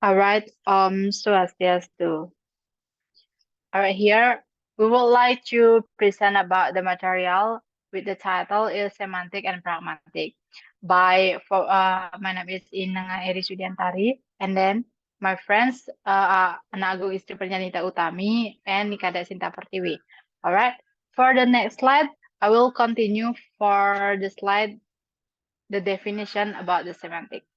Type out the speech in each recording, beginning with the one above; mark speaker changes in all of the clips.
Speaker 1: All right, Swastiastu. All right, here we would like to present about the material with the title is Semantic and Pragmatic my name is NENGAH Sudiantari, and then my friends Anago ISTRI PRADNYANITA UTAMI and KADEK Sinta PERTIWI. All right, for the next slide, I will continue for the slide the definition about the semantic.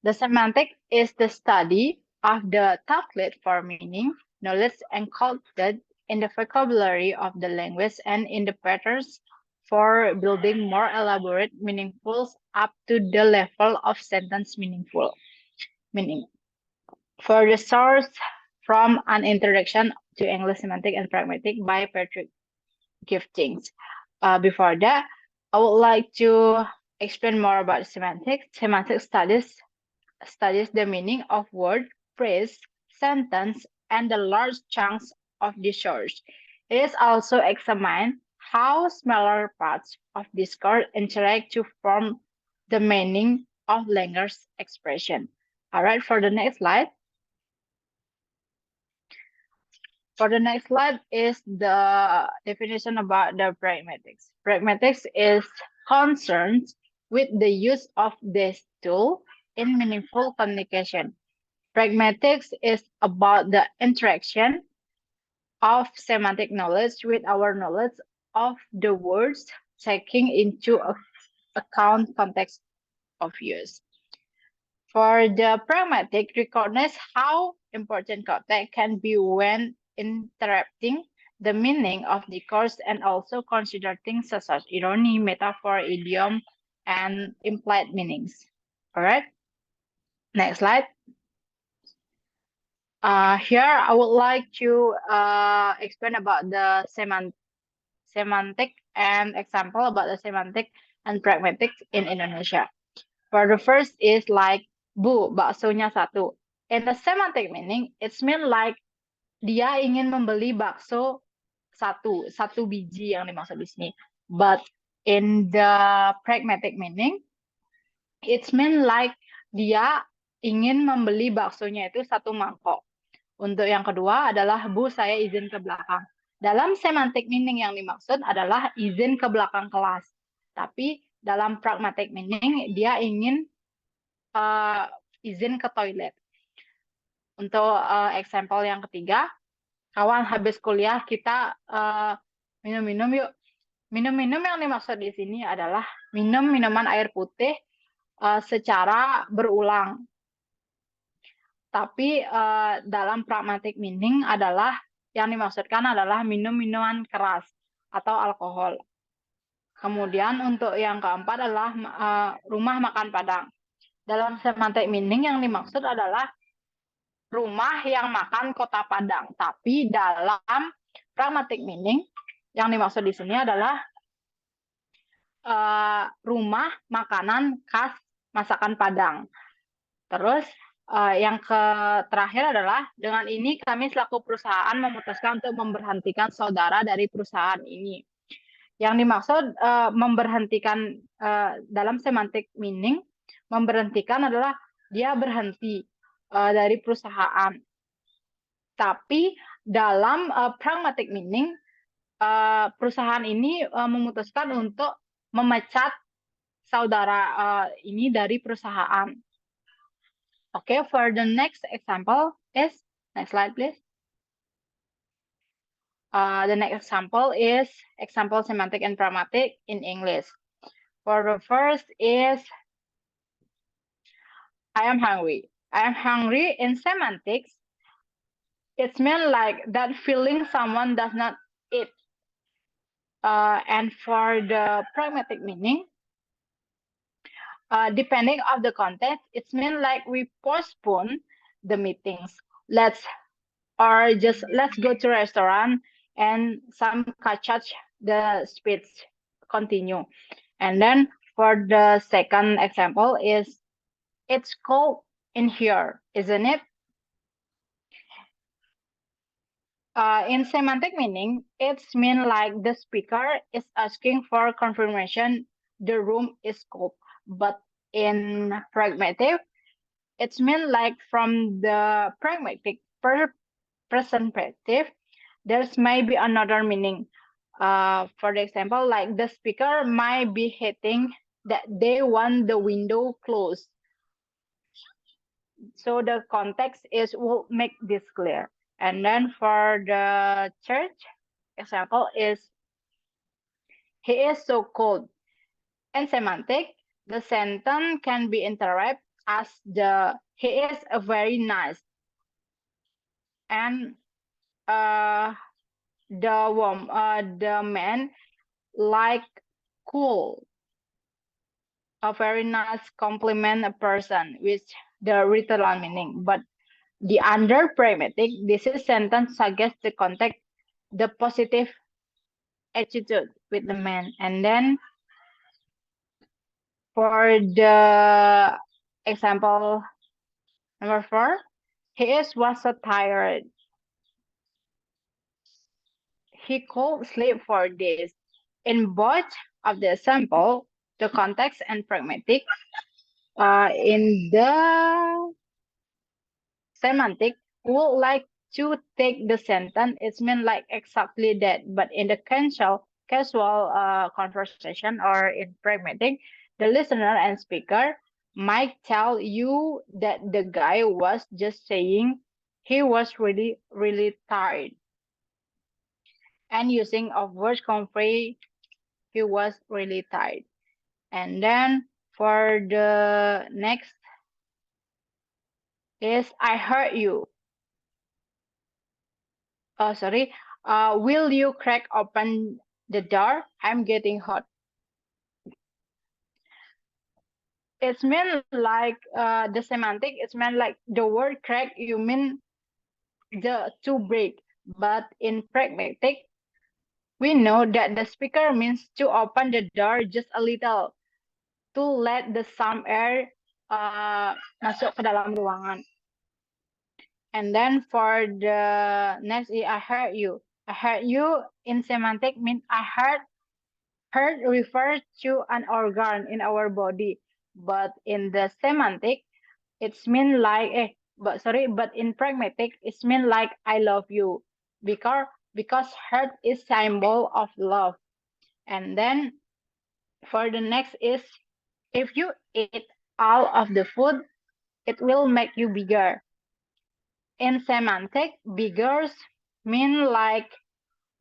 Speaker 1: The semantic is the study of the template for meaning, knowledge encoded in the vocabulary of the language and in the patterns for building more elaborate meaningfuls up to the level of sentence meaningful meaning. For the source from an introduction to English semantic and pragmatic by Patrick Giftings. Before that, I would like to explain more about semantics. Semantic studies the meaning of word, phrase, sentence, and the large chunks of discourse. It is also examined how smaller parts of discourse interact to form the meaning of language expression. All right, for the next slide. For the next slide is the definition about the pragmatics. Pragmatics is concerned with the use of this tool in meaningful communication. Pragmatics is about the interaction of semantic knowledge with our knowledge of the words, taking into account context of use. For the pragmatic, recognize how important context can be when interpreting the meaning of the course and also consider things such as irony, metaphor, idiom, and implied meanings. All right. Next slide. Here I would like to explain about the semantic and example about the semantic and pragmatics in Indonesia. For the first is like Bu, baksonya satu. In the semantic meaning, it's mean like dia ingin membeli bakso satu biji yang dimaksud di sini. But in the pragmatic meaning, it's mean like dia ingin membeli baksonya itu satu mangkok. Untuk yang kedua adalah Bu, saya izin ke belakang. Dalam semantic meaning yang dimaksud adalah izin ke belakang kelas. Tapi dalam pragmatic meaning dia ingin izin ke toilet. Untuk example yang ketiga, kawan habis kuliah kita minum-minum yuk. Minum-minum yang dimaksud di sini adalah minum minuman air putih secara berulang. Tapi dalam pragmatic meaning adalah yang dimaksudkan adalah minum minuman keras atau alkohol. Kemudian untuk yang keempat adalah rumah makan Padang. Dalam semantic meaning yang dimaksud adalah rumah yang makan kota Padang. Tapi dalam pragmatic meaning yang dimaksud di sini adalah rumah makanan khas masakan Padang. Terus yang terakhir adalah dengan ini kami selaku perusahaan memutuskan untuk memberhentikan saudara dari perusahaan ini. Yang dimaksud memberhentikan dalam semantic meaning, memberhentikan adalah dia berhenti dari perusahaan. Tapi dalam pragmatic meaning, perusahaan ini memutuskan untuk memecat saudara ini dari perusahaan. Okay, for the next example is, next slide please. The next example is example semantic and pragmatic in English. For the first is, I am hungry. I am hungry in semantics. It's mean like that feeling someone does not eat. And for the pragmatic meaning, depending on the context, it's mean like we postpone the meetings. Let's go to restaurant and some catch the speech continue. And then for the second example is, it's cold in here, isn't it? In semantic meaning, it's mean like the speaker is asking for confirmation the room is cold. But in pragmatic, It's mean like from the pragmatic perspective, there's maybe another meaning. For the example, like the speaker might be hitting that they want the window closed. So the context is will make this clear. And then for the church example is he is so cold. In semantic, the sentence can be interpreted as he is a very nice, and uh the man like cool, a very nice compliment a person with the literal meaning. But the under pragmatic, this is sentence suggests the context, the positive attitude with the man. And then for the example number 4, was so tired. He could sleep for days. In both of the example, the context and pragmatic, in the semantic, would like to take the sentence, it's mean like exactly that. But in the casual conversation or in pragmatic, the listener and speaker might tell you that the guy was just saying he was really, really tired. And using of words convey he was really tired. And then for the next is I heard you. Oh, sorry. Will you crack open the door? I'm getting hot. It's meant like the semantic. It's meant like the word crack. You mean the to break. But in pragmatic, we know that the speaker means to open the door just a little to let the some air masuk ke dalam ruangan. And then for the next, I heard you. I heard you in semantic means I heard refers to an organ in our body. But in the semantic, it's mean like but in pragmatic, it's mean like I love you. Because heart is symbol of love. And then for the next is if you eat all of the food, it will make you bigger. In semantic, bigger mean like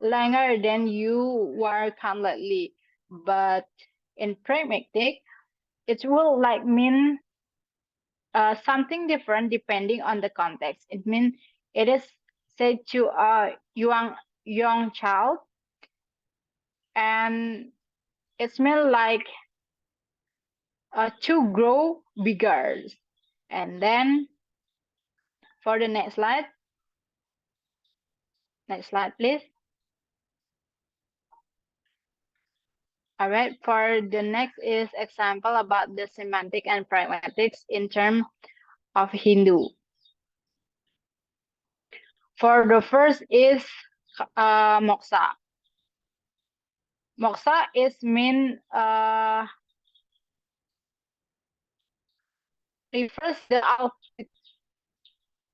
Speaker 1: longer than you were currently. But in pragmatic, it will like mean something different depending on the context. It means it is said to a young child, and it's meant like to grow bigger. And then for the next slide, please. All right, for the next is example about the semantic and pragmatics in terms of Hindu. For the first is moksha. Moksha is mean refers the ultimate.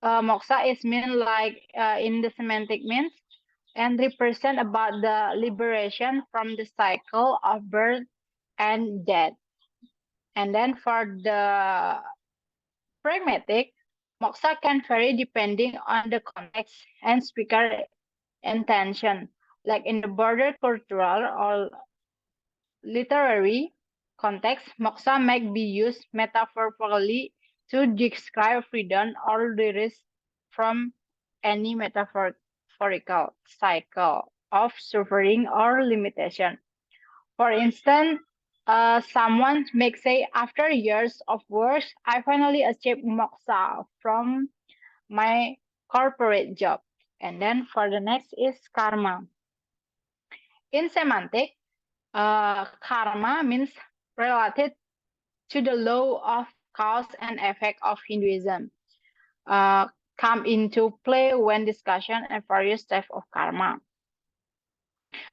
Speaker 1: Moksha is mean like in the semantic means and represent about the liberation from the cycle of birth and death. And then for the pragmatic, moksha can vary depending on the context and speaker intention. Like in the broader cultural or literary context, moksha may be used metaphorically to describe freedom or release from any metaphorical cycle of suffering or limitation. For instance, someone may say, after years of work, I finally achieved moksha from my corporate job. And then for the next is karma. In semantic, karma means related to the law of cause and effect of Hinduism. Come into play when discussion and various types of karma.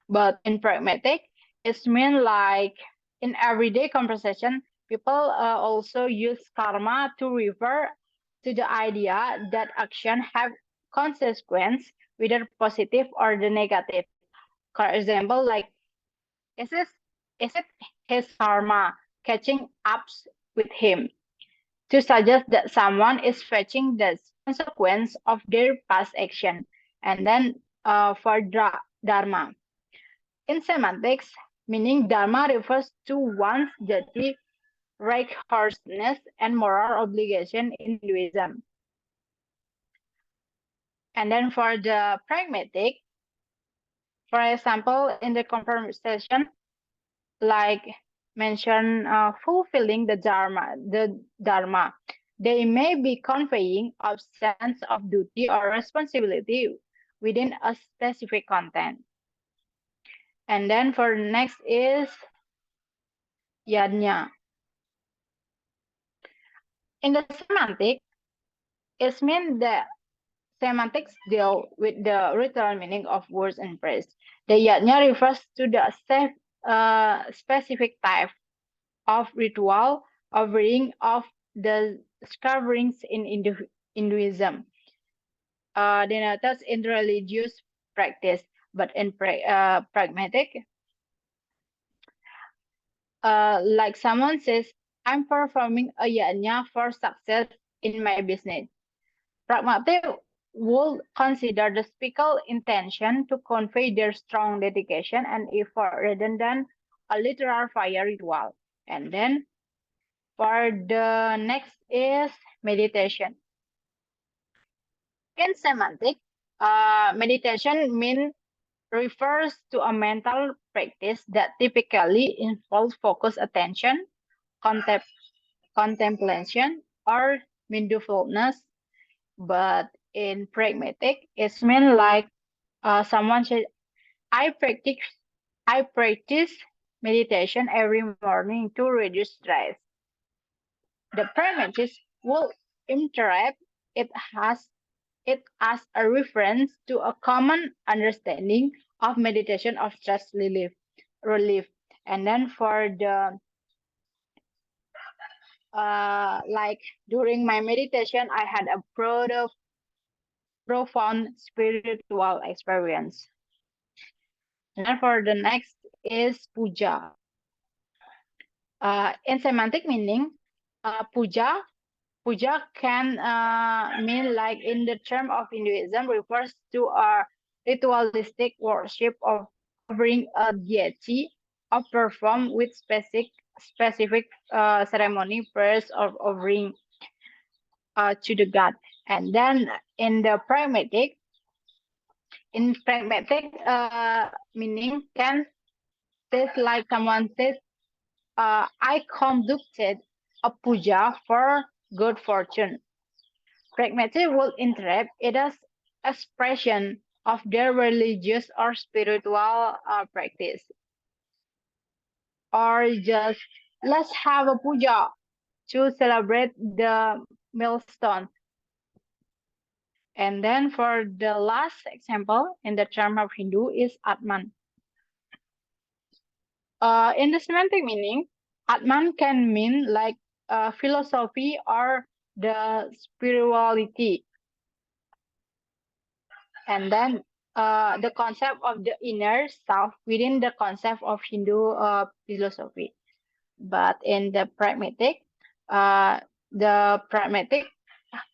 Speaker 1: But in pragmatic, it's mean like in everyday conversation, people also use karma to refer to the idea that action have consequence, whether positive or the negative. For example, like is it is it his karma catching up with him? To suggest that someone is fetching the consequence of their past action. And then for dharma. In semantics, meaning dharma refers to one's duty, righteousness, and moral obligation in Hinduism. And then for the pragmatic, for example, in the conversation, like mention fulfilling the dharma, they may be conveying a sense of duty or responsibility within a specific content. And then for next is yadnya. In the semantic, it means that semantics deal with the literal meaning of words and phrase. The yadnya refers to the specific type of ritual offering of the discoverings in Hinduism. Denotes in religious practice, but in pragmatic, like someone says, I'm performing a yajna for success in my business. Pragmatic will consider the speaker intention to convey their strong dedication and effort rather than a literal fire ritual. And then for the next is meditation. In semantic, meditation refers to a mental practice that typically involves focused attention, contemplation, or mindfulness. But in pragmatic, it's mean like someone said, I practice meditation every morning to reduce stress. The pragmatist will interpret it as a reference to a common understanding of meditation of stress relief. And then for the like during my meditation, I had a profound spiritual experience. And then for the next is puja. In semantic meaning, puja can mean like in the term of Hinduism refers to a ritualistic worship of offering a deity or performed with specific ceremony, prayers or offering to the god. And then in pragmatic meaning can says like someone says, I conducted a puja for good fortune. Pragmatic will interpret it as expression of their religious or spiritual practice. Or just let's have a puja to celebrate the milestone. And then for the last example in the term of Hindu is Atman. In the semantic meaning, Atman can mean like philosophy or the spirituality. And then the concept of the inner self within the concept of Hindu philosophy. But in the pragmatic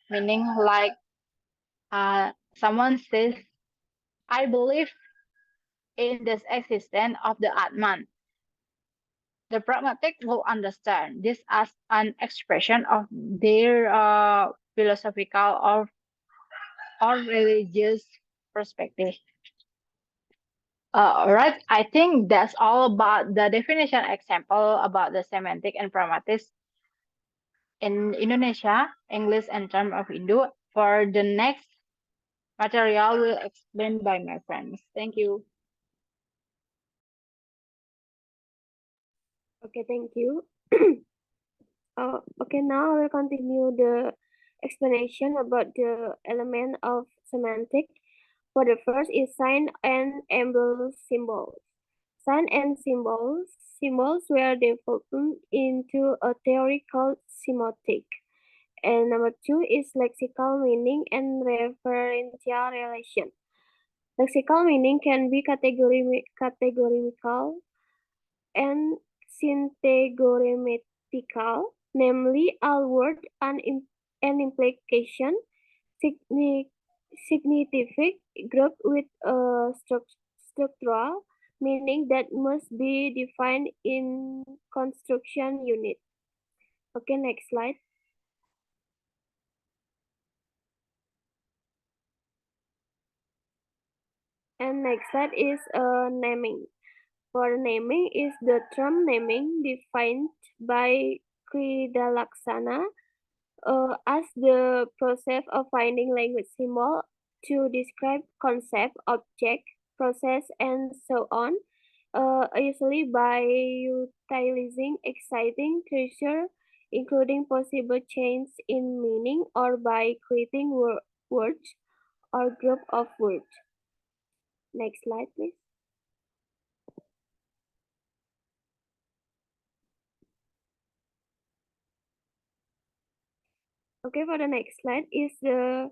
Speaker 1: meaning like someone says, I believe in the existence of the Atman. The pragmatic will understand this as an expression of their philosophical or religious perspective. All right, I think that's all about the definition example about the semantic and pragmatics in Indonesia, English, and term of Hindu. For the next material will explained by my friends. Thank you.
Speaker 2: Okay, thank you. Okay, now I will continue the explanation about the element of semantic. For the first is sign and emblem symbols. Sign and symbols were developed into a theory called semiotic. And number 2 is lexical meaning and referential relation. Lexical meaning can be categorical and syntegoremetical, namely all word and implication significant group with a structural meaning that must be defined in construction unit. Okay, next slide. And next slide is naming. For naming is the term naming defined by Kridalaksana as the process of finding language symbol to describe concept, object, process, and so on, usually by utilizing exciting treasure, including possible change in meaning, or by creating words or group of words. Next slide, please. Okay, for the next slide is the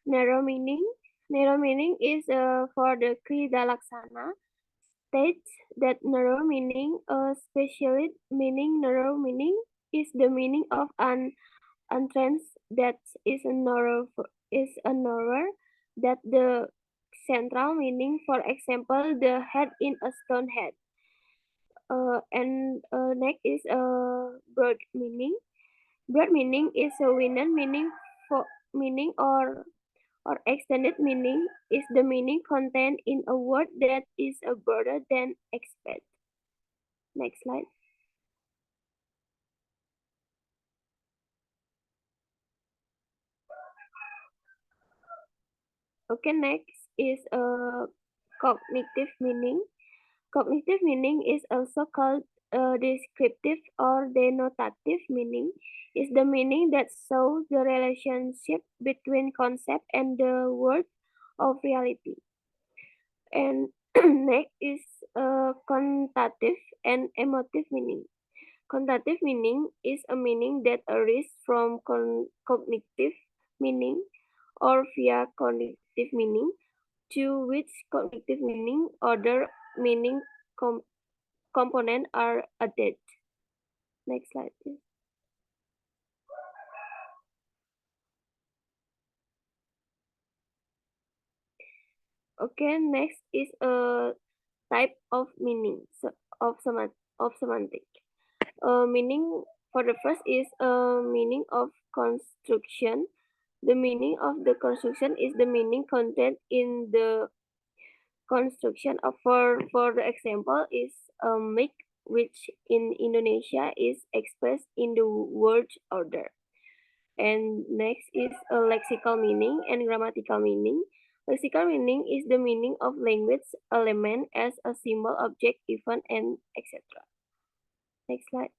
Speaker 2: narrow meaning. Narrow meaning is for the Kridalaksana states that narrow meaning, especially meaning narrow meaning, is the meaning of an entrance that is narrower that the central meaning. For example, the head in a stone head. And next is broad meaning. Broad meaning is a wider meaning for meaning or extended meaning is the meaning contained in a word that is broader than expected. Next slide. Okay, next is cognitive meaning. Cognitive meaning is also called descriptive or denotative meaning. Is the meaning that shows the relationship between concept and the world of reality. And next is contative and emotive meaning. Contative meaning is a meaning that arises from cognitive meaning or via cognitive meaning, to which cognitive meaning other meaning components are added. Next slide, please. Okay, next is a type of meaning of semantic. Meaning for the first is a meaning of construction. The meaning of the construction is the meaning contained in the construction. For the example is make, which in Indonesia is expressed in the word order. And next is a lexical meaning and grammatical meaning. Lexical meaning is the meaning of language element as a symbol, object, event, and etc. Next slide.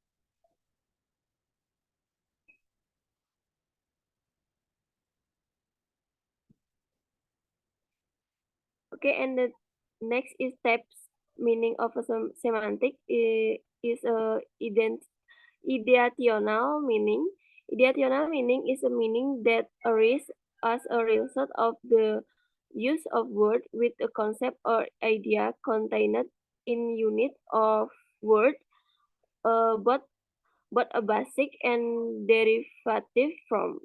Speaker 2: Okay, and the next is types meaning of a semantic is a ideational meaning. Ideational meaning is a meaning that arises as a result of the use of word with a concept or idea contained in unit of word, but a basic and derivative from.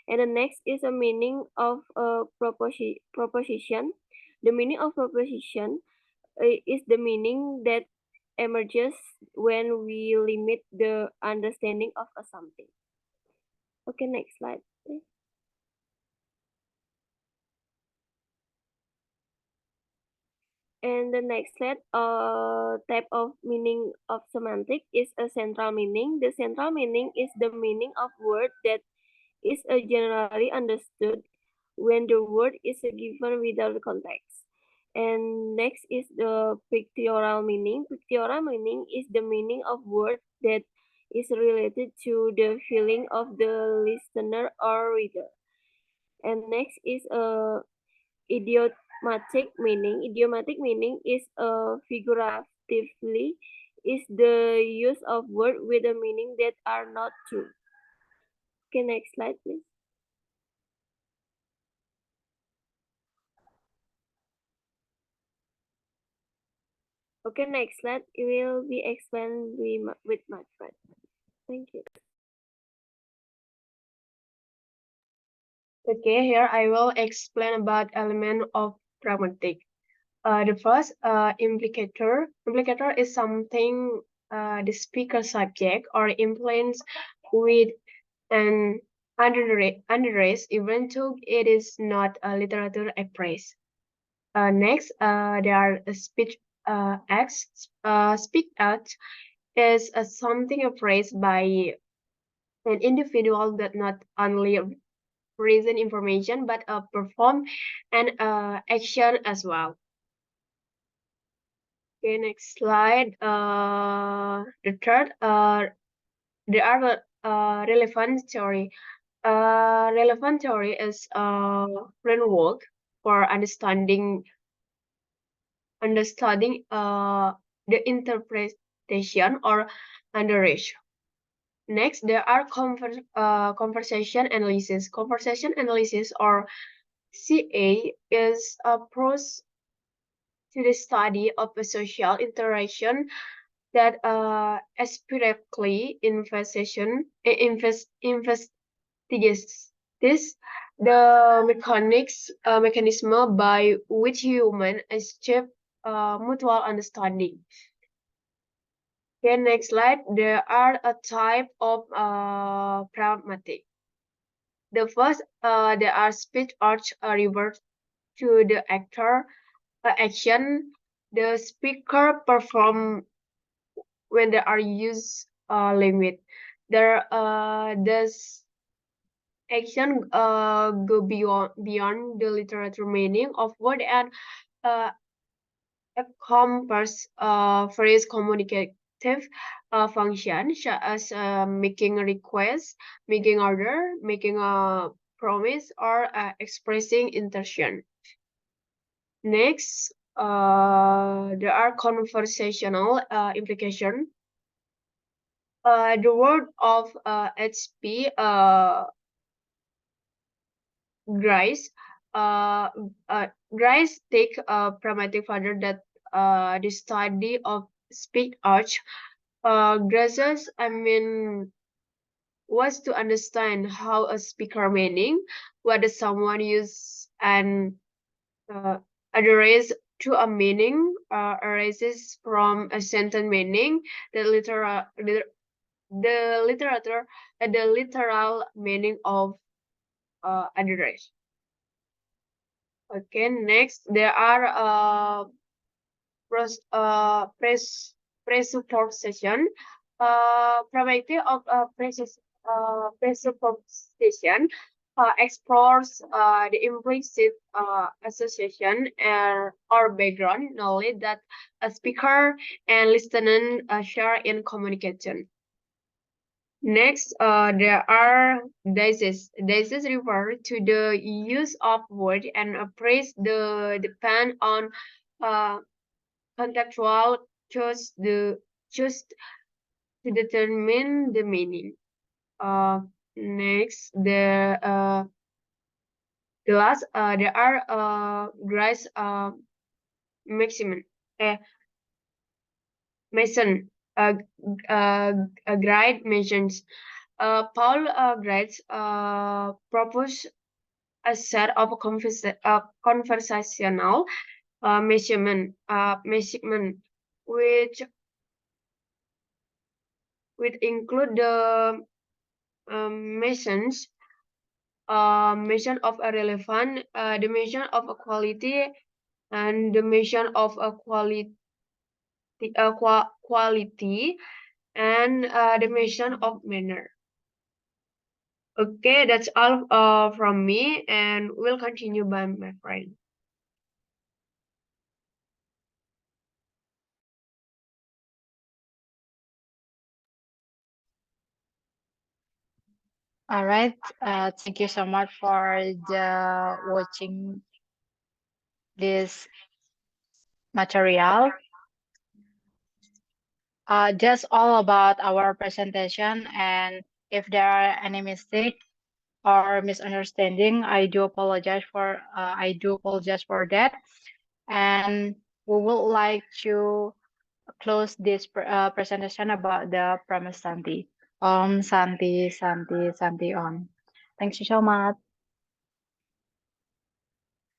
Speaker 2: And the next is a meaning of a proposition. The meaning of proposition is the meaning that emerges when we limit the understanding of a something. Okay, next slide, please. And the next slide, type of meaning of semantic is a central meaning. The central meaning is the meaning of word that is generally understood when the word is given without context. And next is the pictorial meaning. Pictorial meaning is the meaning of word that is related to the feeling of the listener or reader. And next is idiomatic meaning. Idiomatic meaning is figuratively is the use of word with a meaning that are not true. Okay, next slide, please. Okay, next slide. It will be explained with my friend. Thank you.
Speaker 3: Okay, here I will explain about element of pragmatic. The first implicator. Implicator is something the speaker subject or implies with an underrace, even though it is not a literature express. Next, there are speech acts. Speak act is something phrased by an individual that not only present information but perform an action as well. Okay, next slide. The third, there are relevant theory. Relevant theory is a framework for understanding the interpretation or understanding. Next, there are conversation analysis. Conversation analysis or CA is a approach to the study of a social interaction that empirically investigates this the mechanism by which humans achieve mutual understanding. Okay, next slide. There are a type of pragmatic. The first, there are speech arts revert to the actor action the speaker perform when they are used language. There this action go beyond the literary meaning of word and uh, encompass phrase communicative function such as making a request, making order, making a promise, or expressing intention. Next, there are conversational implication. The word of HP Grice, uh, Grice take a pragmatic further that the study of speech arts. Graces, I mean, was to understand how a speaker meaning, whether someone use an address to a meaning arises from a sentence meaning, the the literal meaning of address. Okay, next there are presupposition. Probability of presupposition explores the implicit association or background knowledge that a speaker and listener share in communication. Next, there are dices. Dices refer to the use of word and phrase the depend on contextual choose to determine the meaning. Next, the last there are Grice maximum Mason Gride mentions Paul Grides proposed a set of conversational measurement which include the measures measure of a relevant, the measure of a quality, and the measure of a quality, and the measure of manner. Okay, that's all from me, and we'll continue by my friend.
Speaker 1: All right. Thank you so much for the watching this material. That's all about our presentation, and If there are any mistake or misunderstanding, I do apologize for that. And we would like to close this presentation about the promise Santi. Santi, Santi, Santi on. Thank you so much.